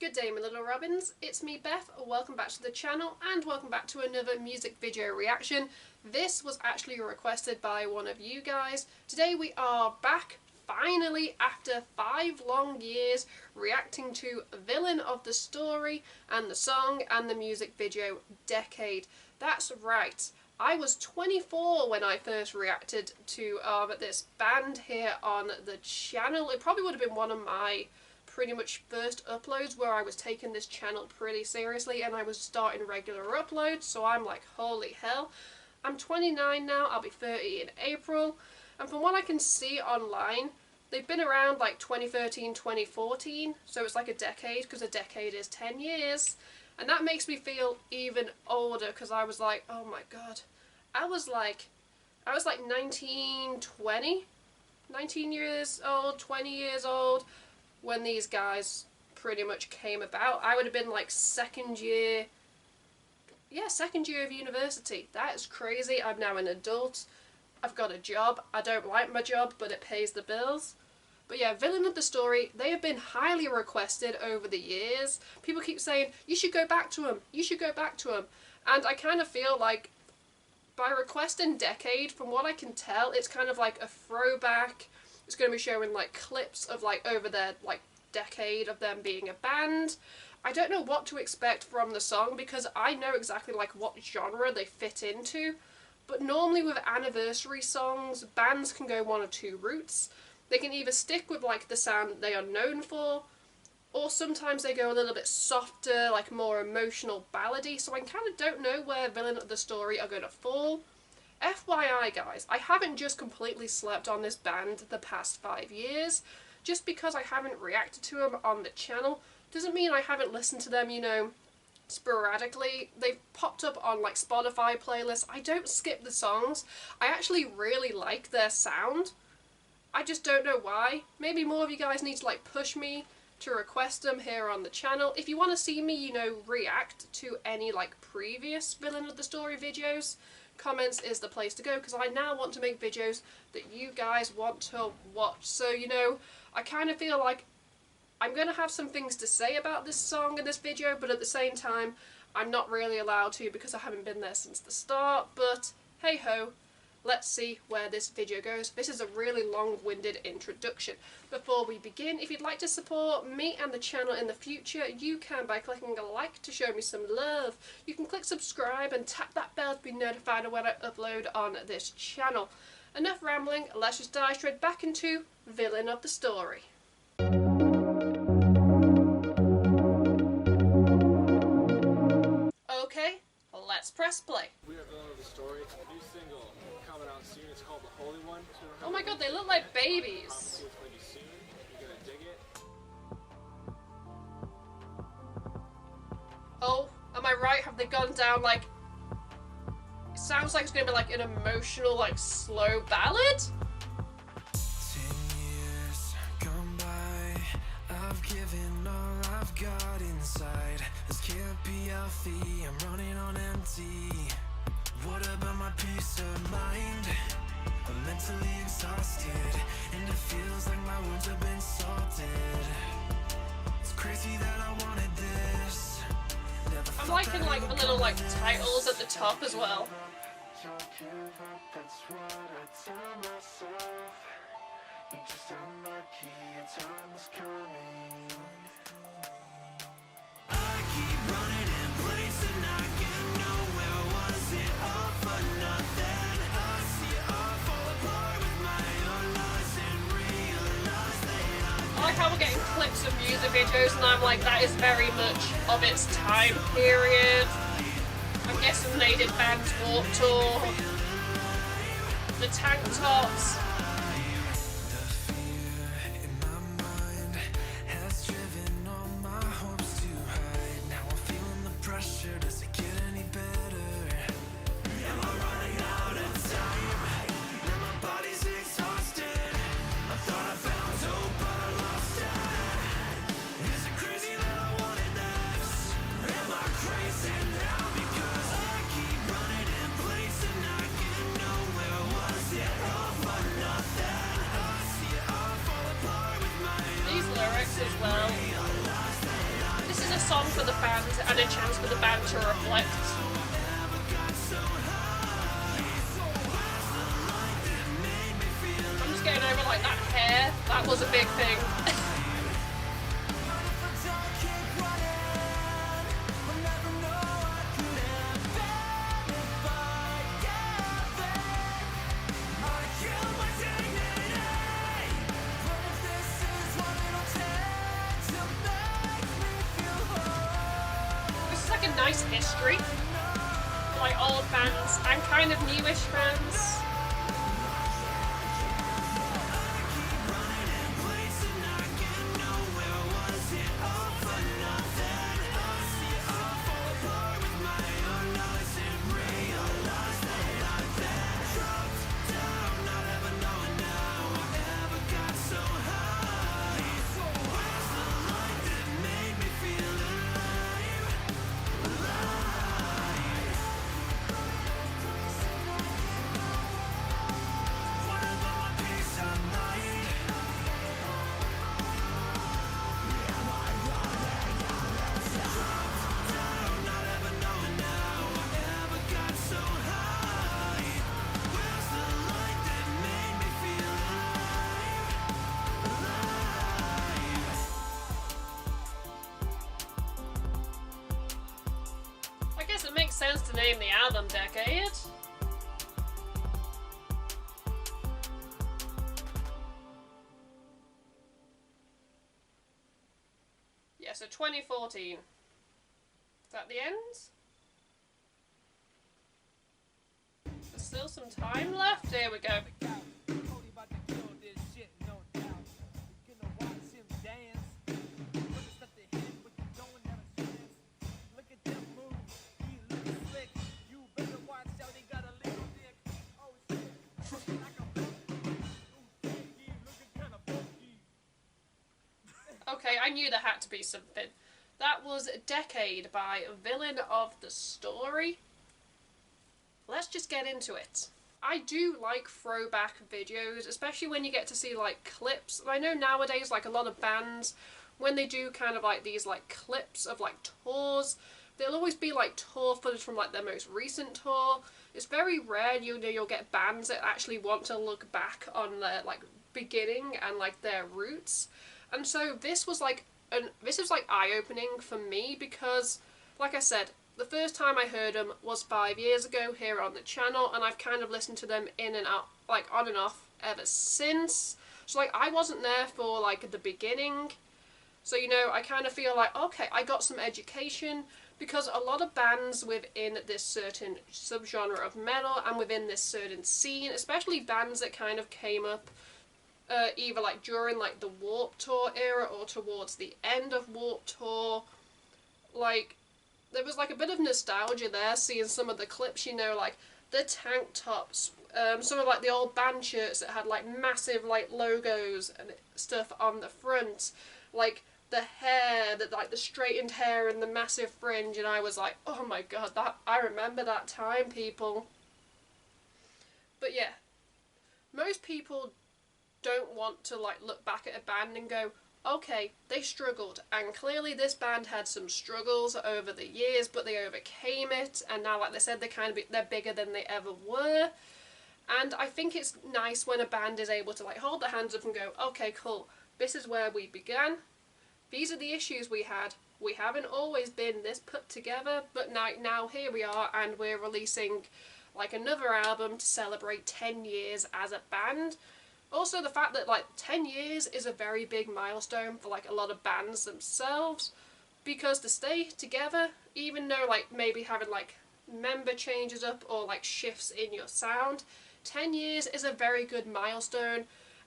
Good day, my little robins. It's me, Beth. Welcome back to the channel and welcome back to another music video reaction. This was actually requested by one of you guys. Today we are back, finally, after 5 long years, reacting to Villain of the Story and the song and the music video Decade. That's right. I was 24 when I first reacted to this band here on the channel. It probably would have been one of my pretty much first uploads where I was taking this channel pretty seriously and I was starting regular uploads, so I'm like, holy hell. I'm 29 now, I'll be 30 in April, and from what I can see online, they've been around like 2013, 2014, so it's like a decade, because a decade is 10 years, and that makes me feel even older, because I was like, oh my god, I was like 19, 20, 19 years old, 20 years old, when these guys pretty much came about. I would have been like second year of university. That is crazy. I'm now an adult. I've got a job. I don't like my job, but it pays the bills. But yeah, Villain of the Story, they have been highly requested over the years. People keep saying, you should go back to them, you should go back to them. And I kind of feel like by requesting Decade, from what I can tell, it's kind of like a throwback. It's going to be showing like clips of like over their like decade of them being a band. I don't know what to expect from the song because I know exactly like what genre they fit into, but normally with anniversary songs, bands can go one of two routes. They can either stick with like the sound that they are known for, or sometimes they go a little bit softer, like more emotional ballady, so I kind of don't know where Villain of the Story are going to fall. FYI guys, I haven't just completely slept on this band the past 5 years. Just because I haven't reacted to them on the channel doesn't mean I haven't listened to them, you know, sporadically. They've popped up on like Spotify playlists. I don't skip the songs. I actually really like their sound. I just don't know why. Maybe more of you guys need to like push me to request them here on the channel. If you want to see me, you know, react to any like previous Villain of the Story videos, comments is the place to go, because I now want to make videos that you guys want to watch. So, you know, I kind of feel like I'm going to have some things to say about this song in this video, but at the same time, I'm not really allowed to because I haven't been there since the start. But hey ho, let's see where this video goes. This is a really long-winded introduction. Before we begin, if you'd like to support me and the channel in the future, you can by clicking a like to show me some love. You can click subscribe and tap that bell to be notified of when I upload on this channel. Enough rambling, let's just dive straight back into Villain of the Story. Okay, let's press play. We are Villain of the Story. It's a new single coming out soon. It's called The Holy One. Oh my god, they look like babies. It's going to be soon. You're going to dig it. Oh, am I right? Have they gone down like... It sounds like it's going to be like an emotional, like slow ballad? 10 years gone by, I've given all I've got inside. This can't be healthy, I'm running on empty. What about my peace of mind? I'm mentally exhausted, and it feels like my wounds have been salted. It's crazy that I wanted this. I'm liking like the little like titles at the top as well. That's what I tell myself. You're just unlucky, your time is coming. I keep running in place and I get nowhere. Was it all for nothing? I see it all fall apart with my own lies and realize that I like how we're getting clips of music videos and I'm like, that is very much of its time period. I'm guessing they did Band's Warped Tour. The tank tops. because I keep running in place and I get nowhere. Was it all for nothing? song for the band and a chance for the band to reflect. I'm just getting over like that hair. That was a big thing. Like a nice history, like old bands and kind of newish bands. It makes sense to name the album Decade. Yeah, so 2014. Is that the end? There's still some time left. Here we go. Okay, I knew there had to be something. That was Decade by Villain of the Story. Let's just get into it. I do like throwback videos, especially when you get to see like clips. I know nowadays like a lot of bands, when they do kind of like these like clips of like tours, there'll always be like tour footage from like their most recent tour. It's very rare you'll get bands that actually want to look back on their like beginning and like their roots. And so this was like eye-opening for me because, like I said, the first time I heard them was 5 years ago here on the channel, and I've kind of listened to them in and out, like on and off ever since. So like I wasn't there for like the beginning. So you know, I kind of feel like, okay, I got some education, because a lot of bands within this certain subgenre of metal and within this certain scene, especially bands that kind of came up either like during like the Warped Tour era or towards the end of Warped Tour, like there was like a bit of nostalgia there seeing some of the clips, you know, like the tank tops, some of like the old band shirts that had like massive like logos and stuff on the front, like the hair, that like the straightened hair and the massive fringe, and I was like, oh my god, that I remember that time, people. But yeah, most people don't want to like look back at a band and go, okay, they struggled, and clearly this band had some struggles over the years, but they overcame it, and now, like they said, they're bigger than they ever were. And I think it's nice when a band is able to like hold their hands up and go, okay, cool, this is where we began, these are the issues we had, we haven't always been this put together, but now here we are, and we're releasing like another album to celebrate 10 years as a band. Also, the fact that like 10 years is a very big milestone for like a lot of bands themselves, because to stay together, even though like maybe having like member changes up or like shifts in your sound, 10 years is a very good milestone,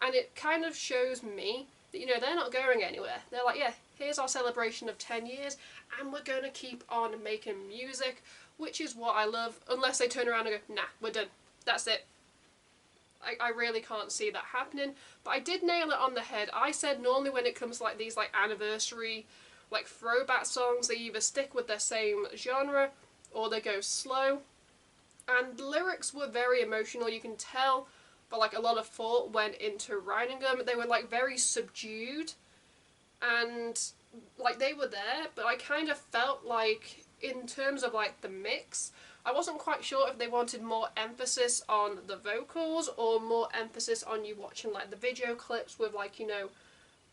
and it kind of shows me that, you know, they're not going anywhere. They're like, yeah, here's our celebration of 10 years, and we're going to keep on making music, which is what I love, unless they turn around and go, nah, we're done, that's it. I really can't see that happening, but I did nail it on the head. I said normally when it comes to like these like anniversary, like throwback songs, they either stick with their same genre or they go slow. And the lyrics were very emotional, you can tell, but like a lot of thought went into writing them. They were like very subdued, and like they were there, but I kind of felt like in terms of like the mix, I wasn't quite sure if they wanted more emphasis on the vocals or more emphasis on you watching like the video clips with like, you know,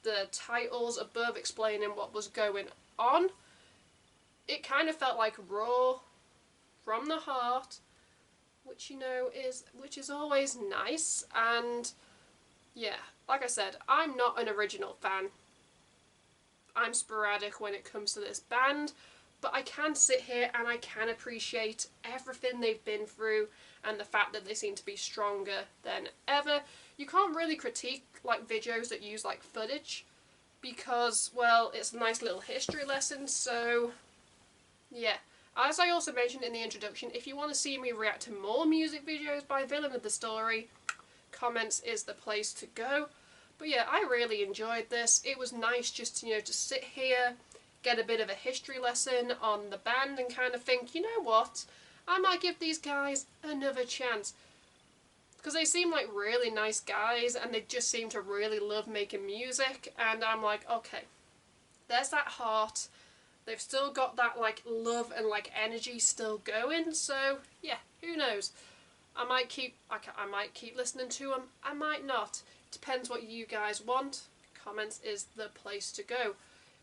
the titles above explaining what was going on. It kind of felt like raw from the heart, which, you know, is always nice. And yeah, like I said, I'm not an original fan. I'm sporadic when it comes to this band, but I can sit here and I can appreciate everything they've been through and the fact that they seem to be stronger than ever. You can't really critique like videos that use like footage because, well, it's a nice little history lesson. So yeah, as I also mentioned in the introduction, if you want to see me react to more music videos by Villain of the Story, comments is the place to go. But yeah, I really enjoyed this. It was nice just to, you know, to sit here, get a bit of a history lesson on the band and kind of think, you know what, I might give these guys another chance. Because they seem like really nice guys and they just seem to really love making music. And I'm like, okay, there's that heart. They've still got that like love and like energy still going. So yeah, who knows? I might keep listening to them. I might not. Depends what you guys want. Comments is the place to go.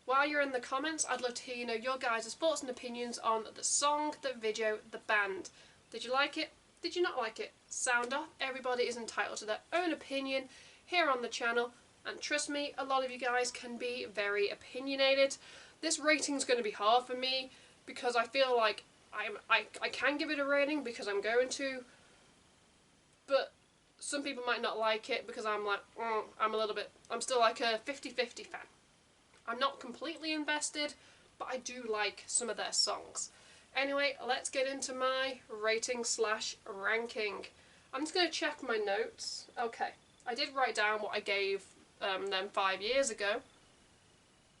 While you're in the comments, I'd love to hear, you know, your guys' thoughts and opinions on the song, the video, the band. Did you like it? Did you not like it? Sound off. Everybody is entitled to their own opinion here on the channel. And trust me, a lot of you guys can be very opinionated. This rating's going to be hard for me because I feel like I can give it a rating because I'm going to. But some people might not like it because I'm like, I'm still like a 50-50 fan. I'm not completely invested, but I do like some of their songs. Anyway, let's get into my rating/ranking. I'm just going to check my notes. Okay, I did write down what I gave them 5 years ago.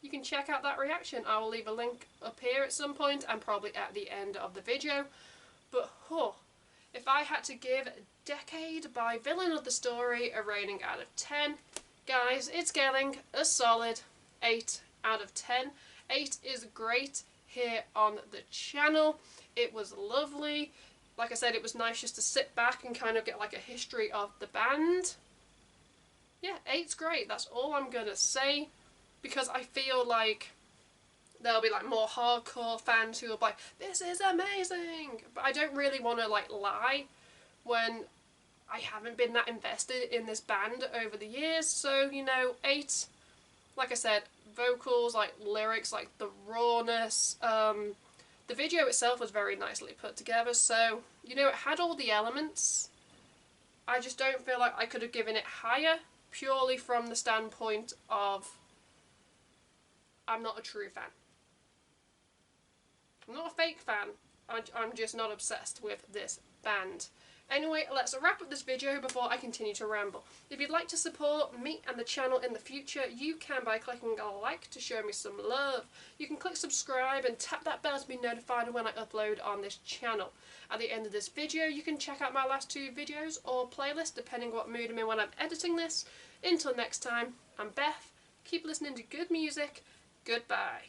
You can check out that reaction. I will leave a link up here at some point and probably at the end of the video. But, if I had to give Decade by Villain of the Story a rating out of 10, guys, it's getting a solid 8 out of 10. 8 is great here on the channel. It was lovely. Like I said, it was nice just to sit back and kind of get like a history of the band. Yeah, 8's great. That's all I'm gonna say, because I feel like there'll be like more hardcore fans who will be like, this is amazing, but I don't really want to like lie when I haven't been that invested in this band over the years. So, you know, 8, like I said, vocals, like lyrics, like the rawness, the video itself was very nicely put together, so, you know, it had all the elements. I just don't feel like I could have given it higher, purely from the standpoint of I'm not a true fan. I'm not a fake fan, I'm just not obsessed with this band. Anyway, let's wrap up this video before I continue to ramble. If you'd like to support me and the channel in the future, you can by clicking a like to show me some love. You can click subscribe and tap that bell to be notified when I upload on this channel. At the end of this video, you can check out my last 2 videos or playlist, depending what mood I'm in when I'm editing this. Until next time, I'm Beth. Keep listening to good music. Goodbye.